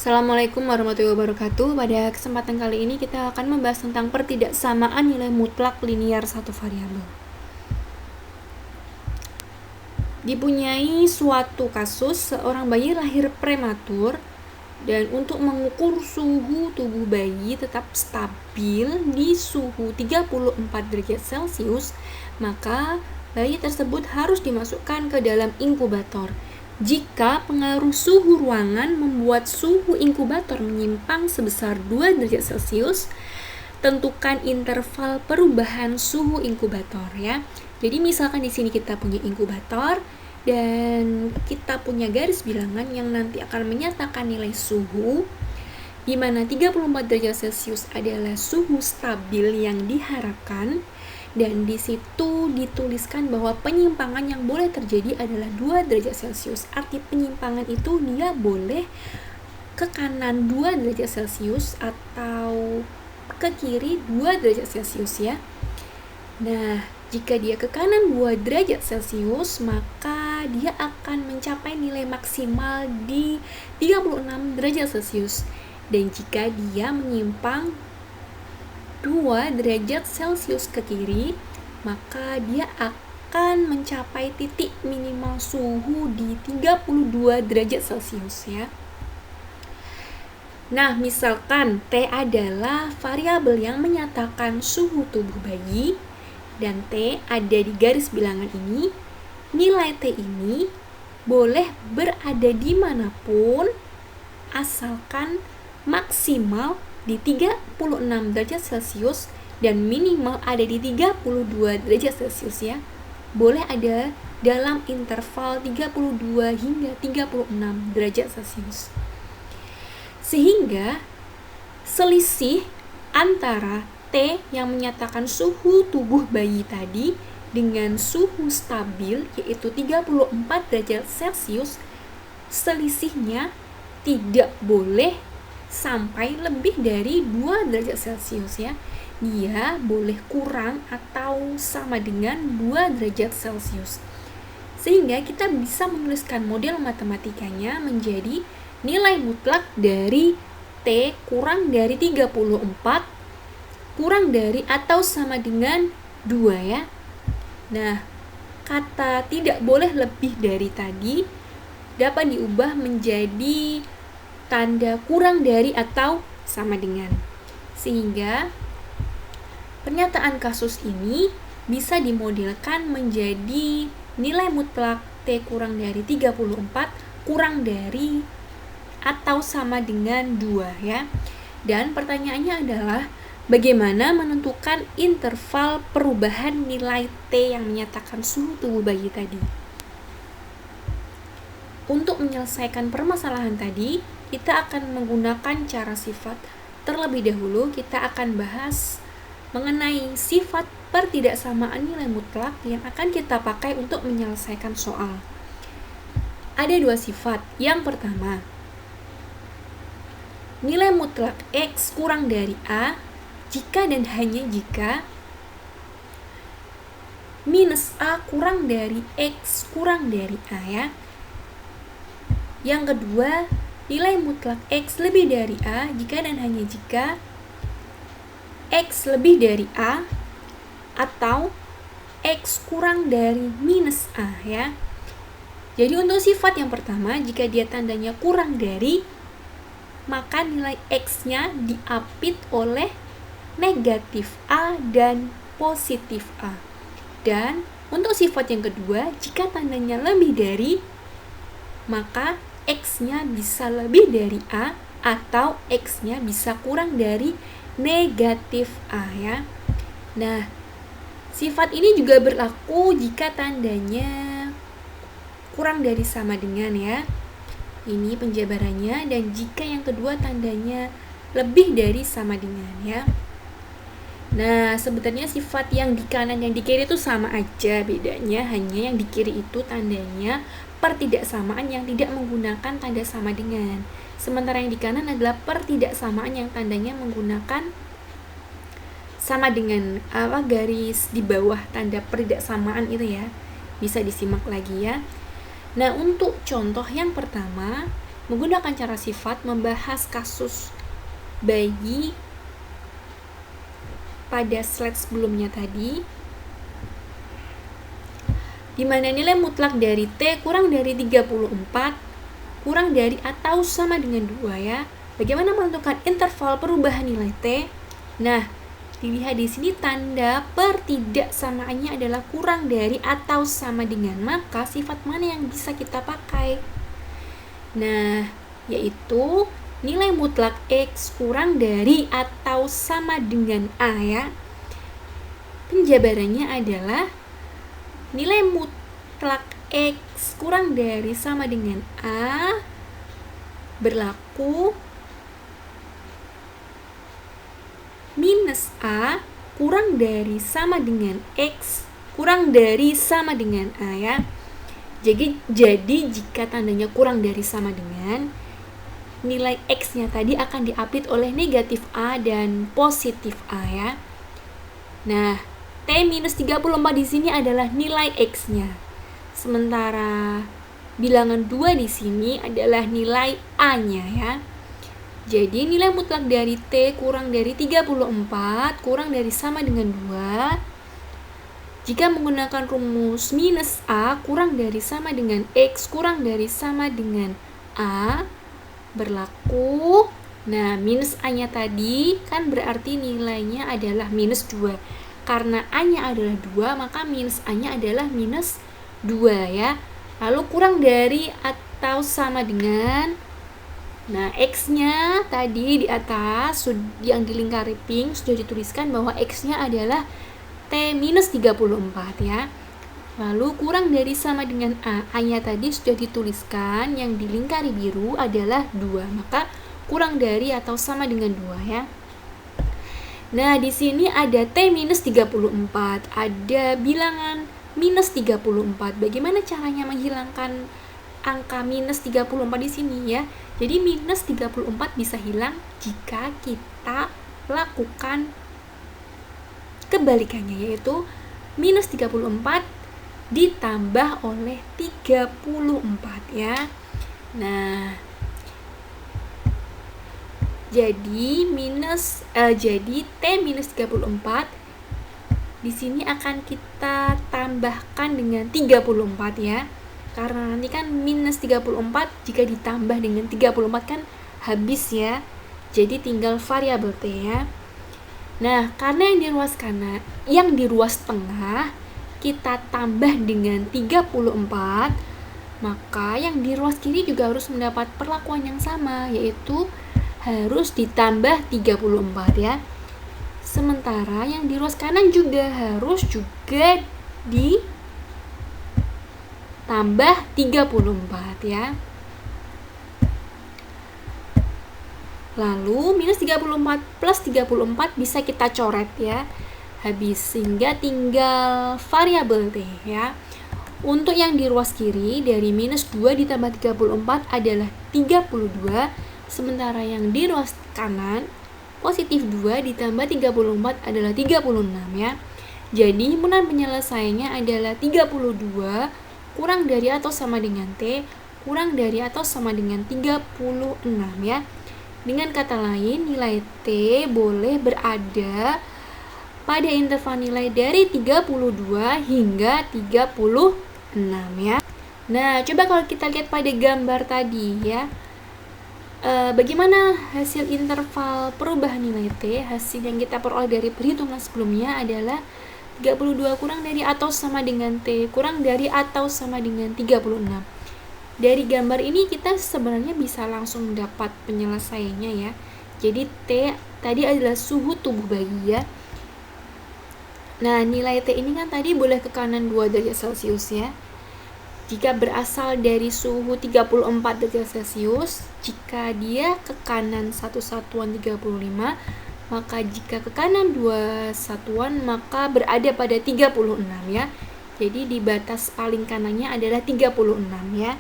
Assalamualaikum warahmatullahi wabarakatuh. Pada kesempatan kali ini kita akan membahas tentang pertidaksamaan nilai mutlak linier satu variabel. Dipunyai suatu kasus seorang bayi lahir prematur dan untuk mengukur suhu tubuh bayi tetap stabil di suhu 34 derajat Celcius, maka bayi tersebut harus dimasukkan ke dalam inkubator. Jika pengaruh suhu ruangan membuat suhu inkubator menyimpang sebesar 2 derajat Celcius, tentukan interval perubahan suhu inkubator ya. Jadi misalkan di sini kita punya inkubator dan kita punya garis bilangan yang nanti akan menyatakan nilai suhu, di mana 34 derajat Celcius adalah suhu stabil yang diharapkan. Dan di situ dituliskan bahwa penyimpangan yang boleh terjadi adalah 2 derajat Celcius. Arti penyimpangan itu dia boleh ke kanan 2 derajat Celcius atau ke kiri 2 derajat Celcius ya. Nah, jika dia ke kanan 2 derajat Celcius, maka dia akan mencapai nilai maksimal di 36 derajat Celcius. Dan jika dia menyimpang 2 derajat Celcius ke kiri, maka dia akan mencapai titik minimal suhu di 32 derajat Celcius ya. Nah, misalkan T adalah variabel yang menyatakan suhu tubuh bayi dan T ada di garis bilangan ini, nilai T ini boleh berada dimanapun asalkan maksimal di 36 derajat Celcius dan minimal ada di 32 derajat Celcius ya. Boleh ada dalam interval 32 hingga 36 derajat Celcius. Sehingga selisih antara T yang menyatakan suhu tubuh bayi tadi dengan suhu stabil yaitu 34 derajat Celcius, selisihnya tidak boleh sampai lebih dari 2 derajat Celcius ya. Dia boleh kurang atau sama dengan 2 derajat Celcius. Sehingga kita bisa menuliskan model matematikanya menjadi nilai mutlak dari T kurang dari 34 kurang dari atau sama dengan 2 ya. Nah, kata tidak boleh lebih dari tadi dapat diubah menjadi tanda kurang dari atau sama dengan. Sehingga pernyataan kasus ini bisa dimodelkan menjadi nilai mutlak T kurang dari 34 kurang dari atau sama dengan 2 ya. Dan pertanyaannya adalah bagaimana menentukan interval perubahan nilai T yang menyatakan suhu tubuh bayi tadi. Untuk menyelesaikan permasalahan tadi, kita akan menggunakan cara sifat. Terlebih dahulu kita akan bahas mengenai sifat pertidaksamaan nilai mutlak yang akan kita pakai untuk menyelesaikan soal. Ada 2 sifat. Yang pertama, nilai mutlak X kurang dari A jika dan hanya jika minus A kurang dari X kurang dari A ya. Yang kedua, nilai mutlak X lebih dari A jika dan hanya jika X lebih dari A atau X kurang dari minus A ya. Jadi untuk sifat yang pertama, jika dia tandanya kurang dari, maka nilai X-nya diapit oleh negatif A dan positif A. Dan untuk sifat yang kedua, jika tandanya lebih dari, maka X-nya bisa lebih dari A atau X-nya bisa kurang dari negatif A ya. Nah, sifat ini juga berlaku jika tandanya kurang dari sama dengan ya. Ini penjabarannya. Dan jika yang kedua tandanya lebih dari sama dengan ya. Nah, sebenarnya sifat yang di kanan yang di kiri itu sama aja, bedanya hanya yang di kiri itu tandanya pertidaksamaan yang tidak menggunakan tanda sama dengan. Sementara yang di kanan adalah pertidaksamaan yang tandanya menggunakan sama dengan garis di bawah tanda pertidaksamaan itu ya. Bisa disimak lagi ya. Nah, untuk contoh yang pertama, menggunakan cara sifat membahas kasus bayi pada slide sebelumnya tadi, di mana nilai mutlak dari T kurang dari 34 kurang dari atau sama dengan 2 ya. Bagaimana menentukan interval perubahan nilai T? Nah, dilihat di sini tanda pertidaksamaannya adalah kurang dari atau sama dengan, maka sifat mana yang bisa kita pakai? Nah, yaitu nilai mutlak X kurang dari atau sama dengan A ya. Penjabarannya adalah nilai mutlak X kurang dari sama dengan A berlaku minus A kurang dari sama dengan X kurang dari sama dengan A ya. Jadi jika tandanya kurang dari sama dengan, nilai X-nya tadi akan diapit oleh negatif A dan positif A ya. Nah, T minus 34 di sini adalah nilai X-nya. Sementara bilangan 2 di sini adalah nilai A-nya ya. Jadi nilai mutlak dari T kurang dari 34 kurang dari sama dengan 2. Jika menggunakan rumus minus A kurang dari sama dengan X kurang dari sama dengan A berlaku. Nah, minus A-nya tadi kan berarti nilainya adalah minus 2. Karena A-nya adalah 2, maka minus A-nya adalah minus 2 ya. Lalu kurang dari atau sama dengan, nah X-nya tadi di atas yang dilingkari pink sudah dituliskan bahwa X-nya adalah T minus 34 ya. Lalu kurang dari sama dengan A. A-nya tadi sudah dituliskan, yang dilingkari biru adalah 2. Maka kurang dari atau sama dengan 2 ya. Nah, di sini ada T minus 34. Ada bilangan minus 34. Bagaimana caranya menghilangkan angka minus 34 di sini ya? Jadi minus 34 bisa hilang jika kita lakukan kebalikannya, yaitu minus 34 ditambah oleh 34 ya. Nah, jadi T minus 34 di sini akan kita tambahkan dengan 34 ya. Karena nanti kan minus 34 jika ditambah dengan 34 kan habis ya. Jadi tinggal variabel T ya. Nah, karena yang di ruas tengah kita tambah dengan 34, maka yang di ruas kiri juga harus mendapat perlakuan yang sama, yaitu harus ditambah 34 ya. Sementara yang di ruas kanan juga harus ditambah 34 ya. Lalu minus 34 plus 34 bisa kita coret ya. Habis, sehingga tinggal variabel T ya. Untuk yang di ruas kiri dari minus 2 ditambah 34 adalah 32. Sementara yang di ruas kanan positif 2 ditambah 34 adalah 36 ya. Jadi himpunan penyelesaiannya adalah 32 kurang dari atau sama dengan T kurang dari atau sama dengan 36 ya. Dengan kata lain, nilai T boleh berada pada interval nilai dari 32 hingga 36 ya. Nah, coba kalau kita lihat pada gambar tadi ya. Bagaimana hasil interval perubahan nilai T? Hasil yang kita peroleh dari perhitungan sebelumnya adalah 32 kurang dari atau sama dengan T kurang dari atau sama dengan 36. Dari gambar ini kita sebenarnya bisa langsung dapat penyelesaiannya ya. Jadi T tadi adalah suhu tubuh bayi ya. Nah, nilai T ini kan tadi boleh ke kanan 2 derajat Celcius ya. Jika berasal dari suhu 34 derajat Celcius, jika dia ke kanan 1 satuan 35, maka jika ke kanan 2 satuan maka berada pada 36 ya. Jadi di batas paling kanannya adalah 36 ya.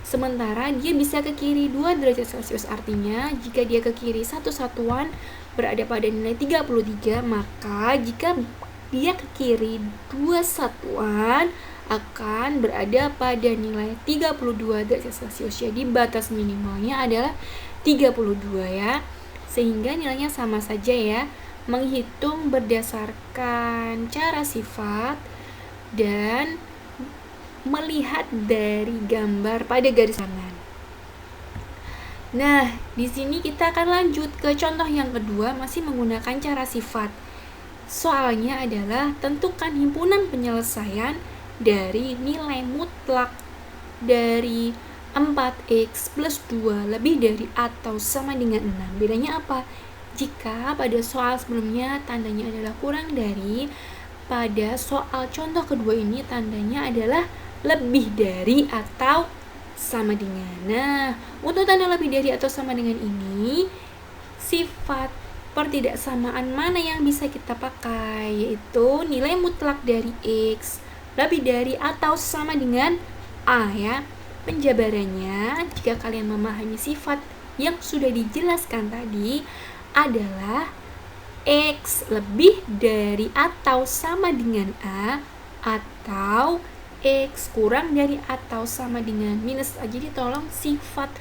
Sementara dia bisa ke kiri 2 derajat Celcius, artinya jika dia ke kiri 1 satuan berada pada nilai 33, maka jika dia ke kiri 2 satuan akan berada pada nilai 32 derajat Celcius. Jadi batas minimalnya adalah 32 ya. Sehingga nilainya sama saja ya. Menghitung berdasarkan cara sifat dan melihat dari gambar pada garis kanan. Nah, di sini kita akan lanjut ke contoh yang kedua, masih menggunakan cara sifat. Soalnya adalah tentukan himpunan penyelesaian dari nilai mutlak dari 4x plus 2 lebih dari atau sama dengan 6. Bedanya apa? Jika pada soal sebelumnya tandanya adalah kurang dari, pada soal contoh kedua ini tandanya adalah lebih dari atau sama dengan. Nah, untuk tanda lebih dari atau sama dengan ini, sifat pertidaksamaan mana yang bisa kita pakai? Yaitu nilai mutlak dari X lebih dari atau sama dengan A ya. Penjabarannya, jika kalian memahami sifat yang sudah dijelaskan tadi, adalah X lebih dari atau sama dengan A atau X kurang dari atau sama dengan minus A. Jadi tolong sifat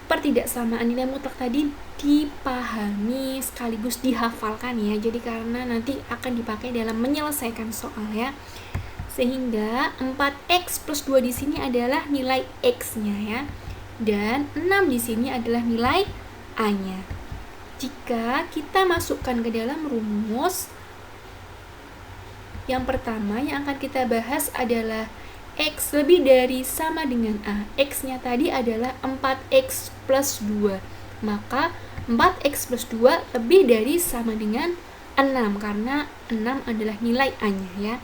pertidaksamaan nilai mutlak tadi dipahami sekaligus dihafalkan ya. Jadi karena nanti akan dipakai dalam menyelesaikan soal ya. Sehingga 4x plus 2 di sini adalah nilai X-nya ya. Dan 6 di sini adalah nilai A-nya. Jika kita masukkan ke dalam rumus, yang pertama yang akan kita bahas adalah X lebih dari sama dengan A. X-nya tadi adalah 4x plus 2. Maka 4x plus 2 lebih dari sama dengan 6. Karena 6 adalah nilai A-nya ya.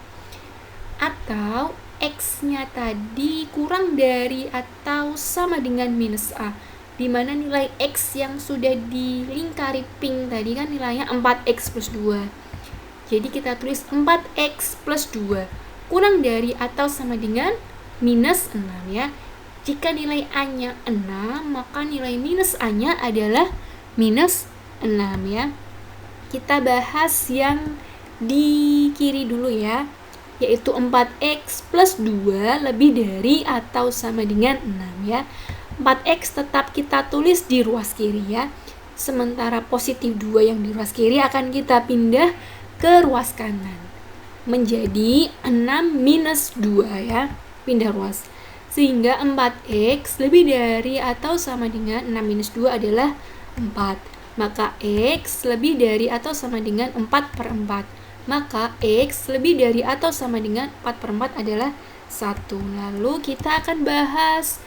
Atau X-nya tadi kurang dari atau sama dengan minus A. Dimana nilai X yang sudah dilingkari pink tadi kan nilainya 4x plus 2. Jadi kita tulis 4x plus 2 kurang dari atau sama dengan minus 6 ya. Jika nilai A-nya 6, maka nilai minus A-nya adalah minus 6 ya. Kita bahas yang di kiri dulu ya, yaitu 4x plus 2 lebih dari atau sama dengan 6 ya. 4x tetap kita tulis di ruas kiri ya. Sementara positif 2 yang di ruas kiri akan kita pindah ke ruas kanan menjadi 6 minus 2 ya, pindah ruas. Sehingga 4x lebih dari atau sama dengan 6 minus 2 adalah 4. Maka x lebih dari atau sama dengan 4 per 4. Maka x lebih dari atau sama dengan 4 per 4 adalah 1. Lalu kita akan bahas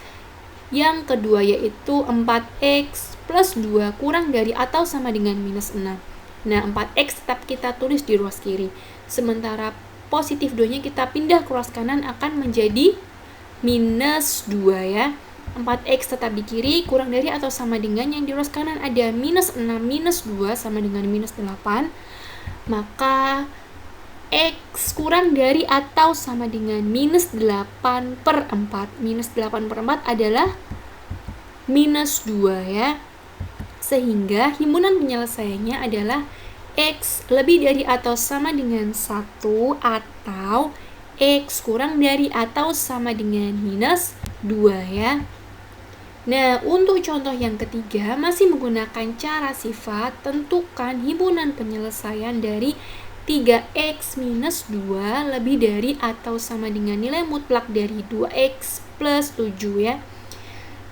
yang kedua, yaitu 4x plus 2 kurang dari atau sama dengan minus 6. Nah, 4x tetap kita tulis di ruas kiri. Sementara positif 2-nya kita pindah ke ruas kanan akan menjadi minus 2 ya. 4x tetap di kiri, kurang dari atau sama dengan, yang di ruas kanan ada minus 6 minus 2 sama dengan minus 8. Maka X kurang dari atau sama dengan minus 8 per 4. Minus 8 per 4 adalah minus 2 ya. Sehingga himpunan penyelesaiannya adalah X lebih dari atau sama dengan 1 atau X kurang dari atau sama dengan minus 2 ya. Nah, untuk contoh yang ketiga masih menggunakan cara sifat, tentukan himpunan penyelesaian dari 3x minus 2 lebih dari atau sama dengan nilai mutlak dari 2x plus 7 ya.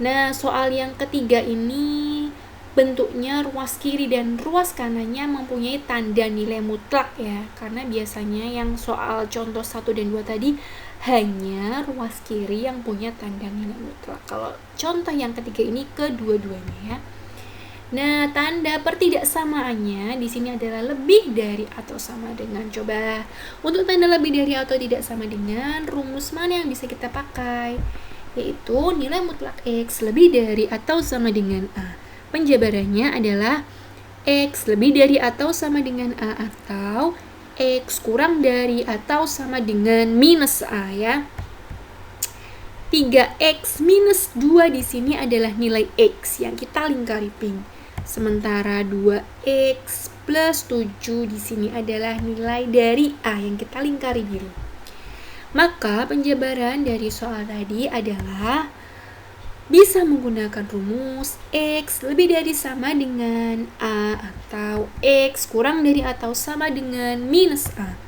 Nah, soal yang ketiga ini bentuknya ruas kiri dan ruas kanannya mempunyai tanda nilai mutlak ya. Karena biasanya yang soal contoh 1 dan 2 tadi hanya ruas kiri yang punya tanda nilai mutlak. Kalau contoh yang ketiga ini kedua-duanya ya. Nah, tanda pertidaksamaannya di sini adalah lebih dari atau sama dengan. Coba untuk tanda lebih dari atau tidak sama dengan, rumus mana yang bisa kita pakai? Yaitu nilai mutlak X lebih dari atau sama dengan A. Penjabarannya adalah X lebih dari atau sama dengan A atau X kurang dari atau sama dengan minus A ya. 3x minus 2 di sini adalah nilai X yang kita lingkari pink. Sementara 2x plus 7 di sini adalah nilai dari A yang kita lingkari biru. Maka penjabaran dari soal tadi adalah bisa menggunakan rumus X lebih dari sama dengan A atau X kurang dari atau sama dengan minus A.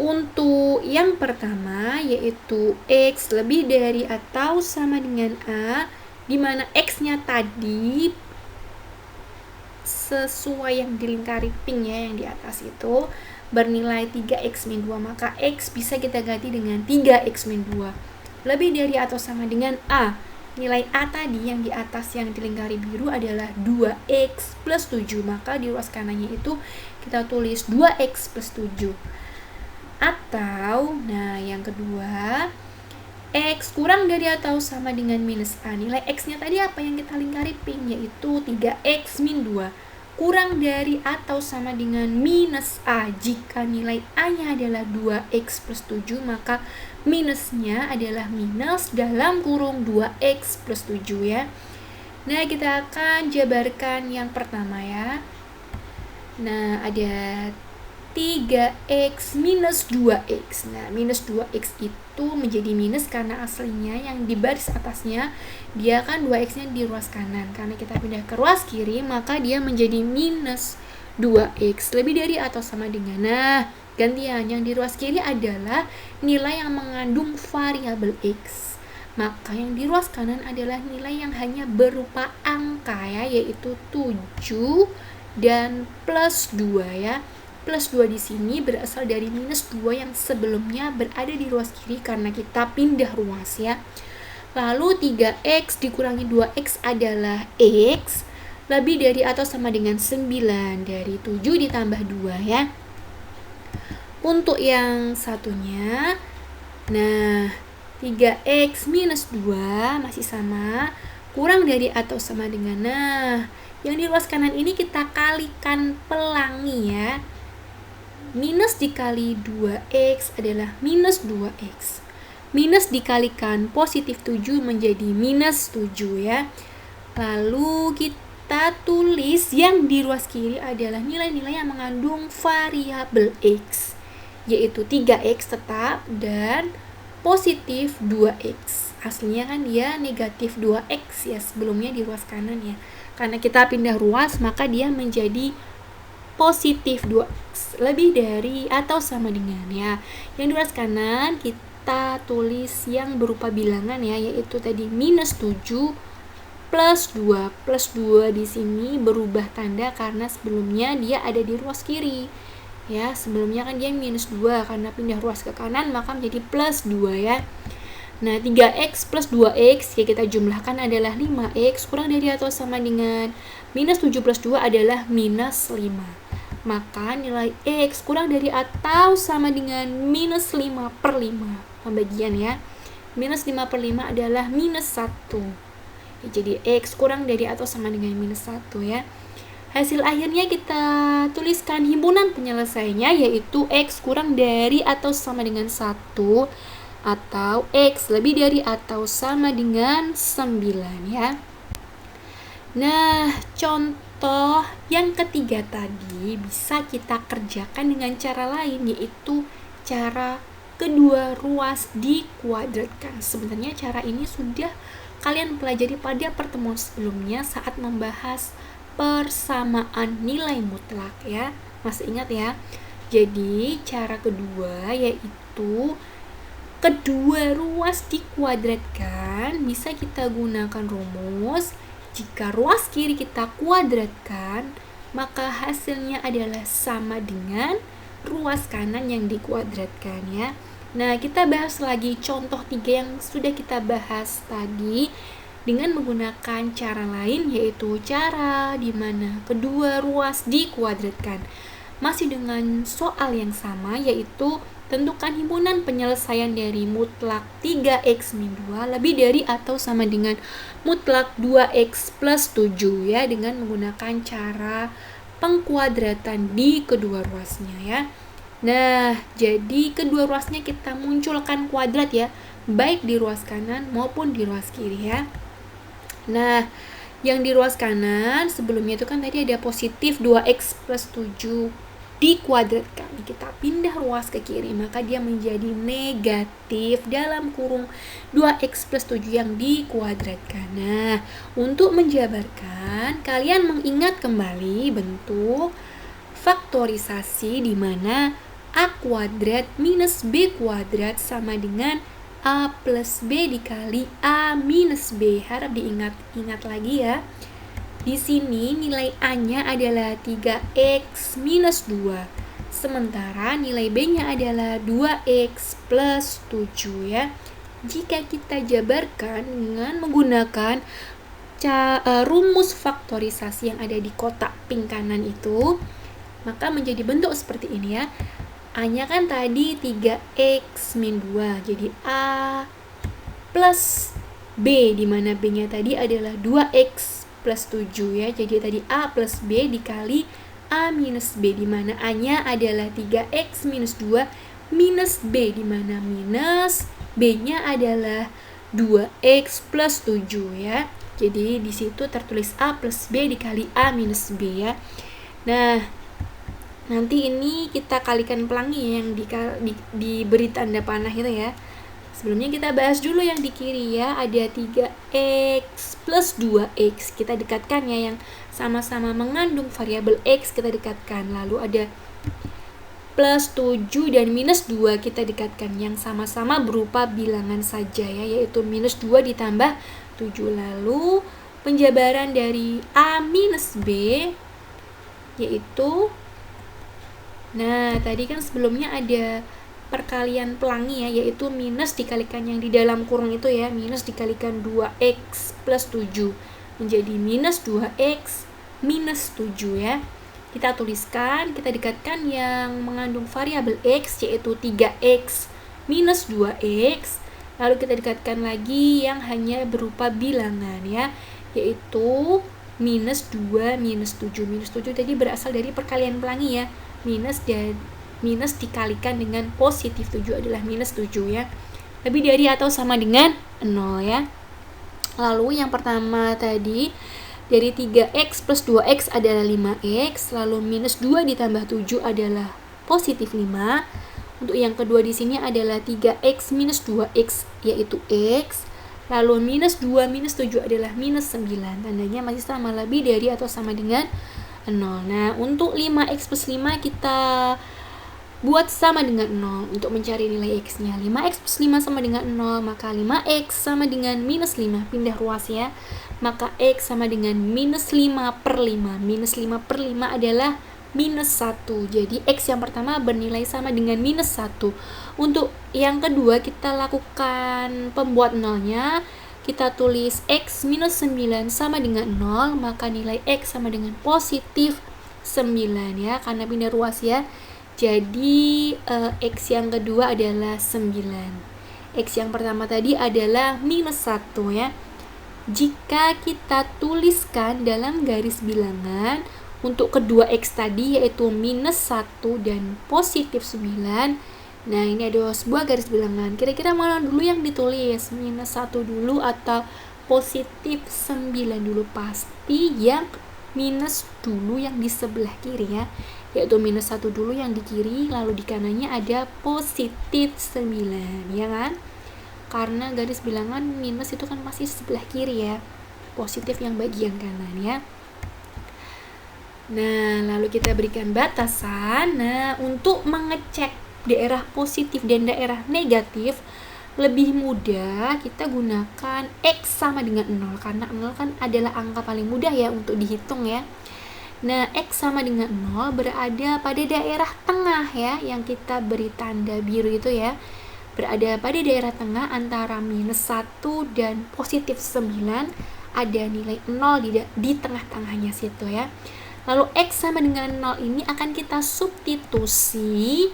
Untuk yang pertama yaitu X lebih dari atau sama dengan A, di mana X-nya tadi sesuai yang dilingkari pink ya, yang di atas itu bernilai 3x-2, maka X bisa kita ganti dengan 3x-2 lebih dari atau sama dengan A. Nilai A tadi yang di atas yang dilingkari biru adalah 2x plus 7, maka di ruas kanannya itu kita tulis 2x plus 7. Atau, nah yang kedua, X kurang dari atau sama dengan minus A. Nilai X-nya tadi apa yang kita lingkari pink, yaitu 3x min 2 kurang dari atau sama dengan minus A. Jika nilai A-nya adalah 2x plus 7, maka minusnya adalah minus dalam kurung 2x plus 7 ya. Nah, kita akan jabarkan yang pertama ya. Nah, ada 3x minus 2x. Nah, minus 2x itu menjadi minus karena aslinya yang di baris atasnya dia kan 2x-nya di ruas kanan. Karena kita pindah ke ruas kiri, maka dia menjadi minus 2x lebih dari atau sama dengan. Nah, gantian yang di ruas kiri adalah nilai yang mengandung variabel x. Maka yang di ruas kanan adalah nilai yang hanya berupa angka ya, yaitu 7 dan plus 2 ya. Plus 2 di sini berasal dari minus 2 yang sebelumnya berada di ruas kiri karena kita pindah ruas ya. Lalu 3x dikurangi 2x adalah x lebih dari atau sama dengan 9 dari 7 ditambah 2 ya. Untuk yang satunya, nah 3x minus 2 masih sama, kurang dari atau sama dengan, nah yang di ruas kanan ini kita kalikan pelangi ya. Minus dikali 2x adalah minus 2x. Minus dikalikan positif 7 menjadi minus 7 ya. Lalu kita tulis yang di ruas kiri adalah nilai-nilai yang mengandung variabel x, yaitu 3x tetap dan positif 2x. Aslinya kan dia negatif 2x ya sebelumnya di ruas kanan ya. Karena kita pindah ruas maka dia menjadi positif 2x lebih dari atau sama dengan ya. Yang di ruas kanan kita tulis yang berupa bilangan ya, yaitu tadi minus 7 plus 2. Plus 2 di sini berubah tanda karena sebelumnya dia ada di ruas kiri. Ya, sebelumnya kan dia minus 2 karena pindah ruas ke kanan maka menjadi plus 2 ya. Nah, 3x plus 2x ya kita jumlahkan adalah 5x kurang dari atau sama dengan minus 7 plus 2 adalah minus 5. Maka nilai x kurang dari atau sama dengan minus 5 per 5. Pembagian ya. Minus 5 per 5 adalah minus 1. Ya, jadi x kurang dari atau sama dengan minus 1 ya. Hasil akhirnya kita tuliskan himpunan penyelesaiannya, yaitu x kurang dari atau sama dengan 1 atau x lebih dari atau sama dengan 9 ya. Nah, contoh yang ketiga tadi bisa kita kerjakan dengan cara lain, yaitu cara kedua ruas dikuadratkan. Sebenarnya cara ini sudah kalian pelajari pada pertemuan sebelumnya saat membahas persamaan nilai mutlak ya. Masih ingat ya? Jadi cara kedua yaitu kedua ruas dikuadratkan, bisa kita gunakan rumus. Jika ruas kiri kita kuadratkan, maka hasilnya adalah sama dengan ruas kanan yang dikuadratkan ya. Nah, kita bahas lagi contoh 3 yang sudah kita bahas tadi dengan menggunakan cara lain, yaitu cara di mana kedua ruas dikuadratkan. Masih dengan soal yang sama, yaitu tentukan himpunan penyelesaian dari mutlak 3x min 2 lebih dari atau sama dengan mutlak 2x plus 7 ya, dengan menggunakan cara pengkuadratan di kedua ruasnya ya. Nah, jadi kedua ruasnya kita munculkan kuadrat ya, baik di ruas kanan maupun di ruas kiri ya. Nah, yang di ruas kanan sebelumnya itu kan tadi ada positif 2x plus 7 dikuadratkan. Kita pindah ruas ke kiri, maka dia menjadi negatif dalam kurung 2x plus 7 yang dikuadratkan. Nah, untuk menjabarkan, kalian mengingat kembali bentuk faktorisasi di mana A kuadrat minus B kuadrat sama dengan A plus B dikali A minus B. Harap diingat lagi ya. Di sini nilai A-nya adalah 3x minus 2. Sementara nilai B-nya adalah 2x plus 7 ya. Jika kita jabarkan dengan menggunakan rumus faktorisasi yang ada di kotak pink kanan itu, maka menjadi bentuk seperti ini ya. A-nya kan tadi 3x min 2, jadi A plus B, di mana B-nya tadi adalah 2x plus 7 ya. Jadi tadi A plus B dikali A minus B, di mana A-nya adalah 3x minus 2 minus B, di mana minus B-nya adalah 2x plus 7 ya. Jadi di situ tertulis A plus B dikali A minus B ya. Nah, nanti ini kita kalikan pelangi yang diberi tanda panah itu ya. Sebelumnya kita bahas dulu yang di kiri ya. Ada 3x plus 2x. Kita dekatkan ya, yang sama-sama mengandung variabel x kita dekatkan. Lalu ada plus 7 dan minus 2 kita dekatkan, yang sama-sama berupa bilangan saja ya, yaitu minus 2 ditambah 7. Lalu penjabaran dari A minus B yaitu, nah tadi kan sebelumnya ada perkalian pelangi ya, yaitu minus dikalikan yang di dalam kurung itu ya, minus dikalikan 2x plus 7 menjadi minus 2x minus 7 ya. Kita tuliskan, kita dekatkan yang mengandung variabel x yaitu 3x minus 2x. Lalu kita dekatkan lagi yang hanya berupa bilangan ya, yaitu minus 2 minus 7. Minus 7 tadi berasal dari perkalian pelangi ya, minus dikalikan dengan positif 7 adalah minus 7 ya. Lebih dari atau sama dengan 0 ya. Lalu yang pertama tadi dari 3x plus 2x adalah 5x, lalu minus 2 ditambah 7 adalah positif 5. Untuk yang kedua di sini adalah 3x minus 2x yaitu x, lalu minus 2 minus 7 adalah minus 9. Tandanya masih sama, lebih dari atau sama dengan 0. Nah, untuk 5x plus 5 kita buat sama dengan 0 untuk mencari nilai x-nya. 5x plus 5 sama dengan 0, maka 5x sama dengan minus 5. Pindah ruas ya. Maka x sama dengan minus 5 per 5. Minus 5 per 5 adalah minus 1. Jadi x yang pertama bernilai sama dengan minus 1. Untuk yang kedua kita lakukan pembuat nolnya. Kita tulis x minus 9 sama dengan 0, maka nilai x sama dengan positif 9 ya, karena pindah ruas ya. Jadi x yang kedua adalah 9. X yang pertama tadi adalah minus 1 ya. Jika kita tuliskan dalam garis bilangan untuk kedua x tadi yaitu minus 1 dan positif 9. Nah, ini ada sebuah garis bilangan. Kira-kira mana dulu yang ditulis? Minus 1 dulu atau positif 9 dulu? Pasti yang minus dulu yang di sebelah kiri ya, yaitu minus 1 dulu yang di kiri, lalu di kanannya ada positif 9 ya kan, karena garis bilangan minus itu kan masih sebelah kiri ya, positif yang bagian kanan ya. Nah, lalu kita berikan batasan. Nah, untuk mengecek daerah positif dan daerah negatif lebih mudah kita gunakan x sama dengan 0, karena 0 kan adalah angka paling mudah ya untuk dihitung ya. Nah, x sama dengan 0 berada pada daerah tengah ya, yang kita beri tanda biru itu ya. Berada pada daerah tengah antara minus 1 dan positif 9, ada nilai 0 di tengah-tengahnya situ ya. Lalu x sama dengan 0 ini akan kita substitusi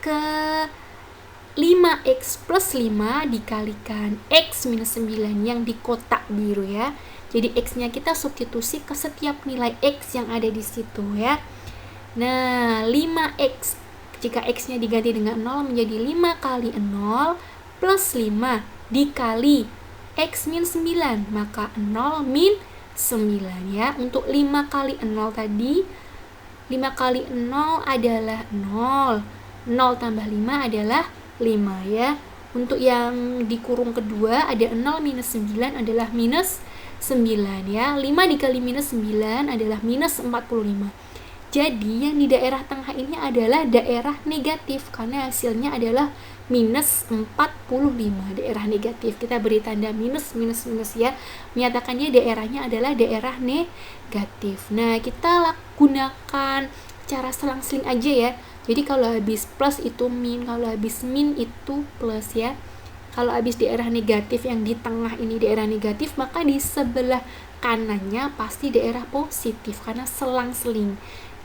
ke 5x plus 5 dikalikan x minus 9 yang di kotak biru ya. Jadi x-nya kita substitusi ke setiap nilai x yang ada di situ ya. Nah, 5x, jika x-nya diganti dengan 0 menjadi 5 kali 0 plus 5 dikali x min 9, maka 0 min 9 ya. Untuk 5 kali 0 tadi 5 kali 0 adalah 0. 0 tambah 5 adalah 5 ya. Untuk yang di kurung kedua ada 0 minus 9 adalah minus 9 ya. 5 dikali minus 9 adalah minus 45. Jadi yang di daerah tengah ini adalah daerah negatif karena hasilnya adalah minus 45, daerah negatif. Kita beri tanda minus, minus, minus ya. Menyatakannya daerahnya adalah daerah negatif. Nah, kita gunakan cara selang-seling aja ya. Jadi kalau habis plus itu min, kalau habis min itu plus ya. Kalau habis daerah negatif yang di tengah ini daerah negatif, maka di sebelah kanannya pasti daerah positif karena selang-seling.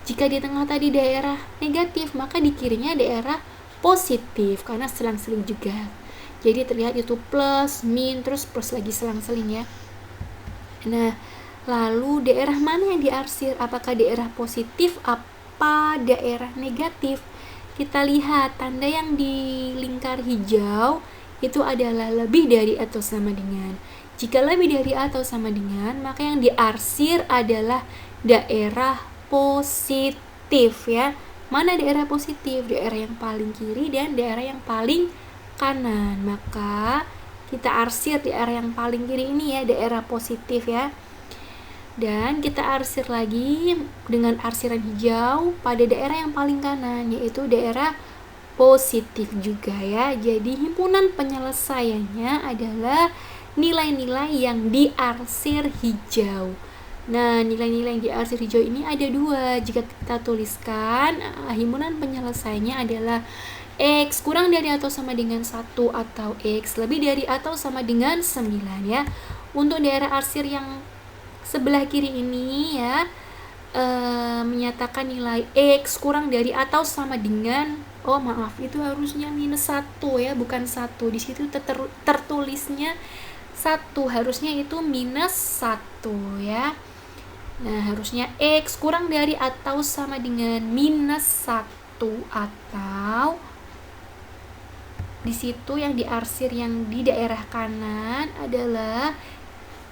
Jika di tengah tadi daerah negatif, maka di kirinya daerah positif karena selang-seling juga. Jadi terlihat itu plus, min, terus plus lagi selang-seling ya. Nah, lalu daerah mana yang diarsir? Apakah daerah positif apa daerah negatif? Kita lihat tanda yang di lingkar hijau itu adalah lebih dari atau sama dengan. Jika lebih dari atau sama dengan, maka yang diarsir adalah daerah positif ya. Mana daerah positif? Daerah yang paling kiri dan daerah yang paling kanan. Maka kita arsir daerah yang paling kiri ini ya, daerah positif ya. Dan kita arsir lagi dengan arsiran hijau pada daerah yang paling kanan, yaitu daerah positif juga ya. Jadi himpunan penyelesaiannya adalah nilai-nilai yang diarsir hijau. Nah, nilai-nilai yang diarsir hijau ini ada 2. Jika kita tuliskan, himpunan penyelesaiannya adalah X kurang dari atau sama dengan 1 atau X lebih dari atau sama dengan 9 ya. Untuk daerah arsir yang sebelah kiri ini ya, menyatakan nilai X kurang dari atau sama dengan, oh maaf, itu harusnya minus 1 ya, bukan 1. Di situ tertulisnya 1, harusnya itu minus 1 ya. Nah, harusnya X kurang dari atau sama dengan minus 1 atau di situ yang diarsir yang di daerah kanan adalah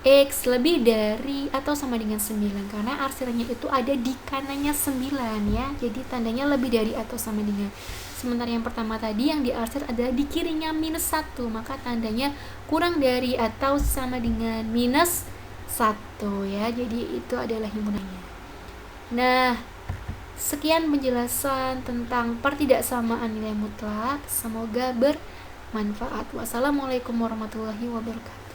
X lebih dari atau sama dengan 9 karena arsirannya itu ada di kanannya 9 ya. Jadi tandanya lebih dari atau sama dengan. Sementara yang pertama tadi yang diarsir adalah di kirinya minus 1, maka tandanya kurang dari atau sama dengan minus 1 ya. Jadi itu adalah himpunannya. Nah, sekian penjelasan tentang pertidaksamaan nilai mutlak. Semoga bermanfaat. Wassalamualaikum warahmatullahi wabarakatuh.